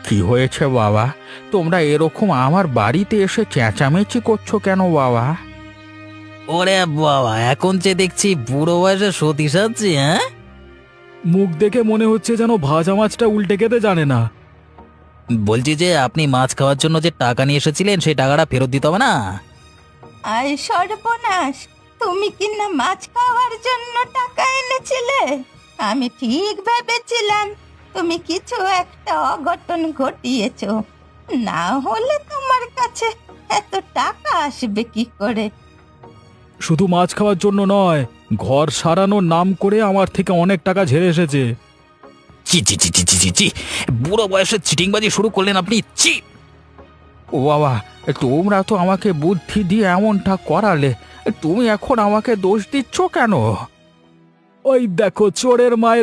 কি হয়েছে বাবা? তোমরা এরকম আমার বাড়িতে এসে চেঁচামেচি করছো কেন বাবা? ওরে বাবা, এখন যে দেখছি বুড়ো বয়সে সতী সাজছি, হ্যাঁ? মুখ দেখে মনে হচ্ছে যেন ভাজা মাছটা উল্টে খেতে জানে না। বলছি যে আপনি মাছ খাওয়ার জন্য যে টাকা নিয়ে এসেছিলেন সেই টাকাটা ফেরত দিতে হবে না? আয় সর্বনাশ, তুমি কি না মাছ খাওয়ার জন্য টাকা এনেছিলে? আমি ঠিক ভেবেছিলাম তুমি কিছু একটা অঘটন ঘটিয়েছো, না হলে তোমার কাছে এত টাকা আসবে কি করে? শুধু মাছ খাওয়ার জন্য নয়, ঘর সারানোর নাম করে আমার থেকে অনেক টাকা ঝেড়ে এসেছে। চি চি চি চি চি চি চি, বুড়ো বয়সে চিটিংবাজি শুরু করলেন আপনি, চি! ও বাবা, তোমরা তো আমাকে বুদ্ধি দিয়ে এমনটা করালে, তুমি এখন আমাকে দোষ দিচ্ছ কেন? ওই দেখো চোরের মায়ের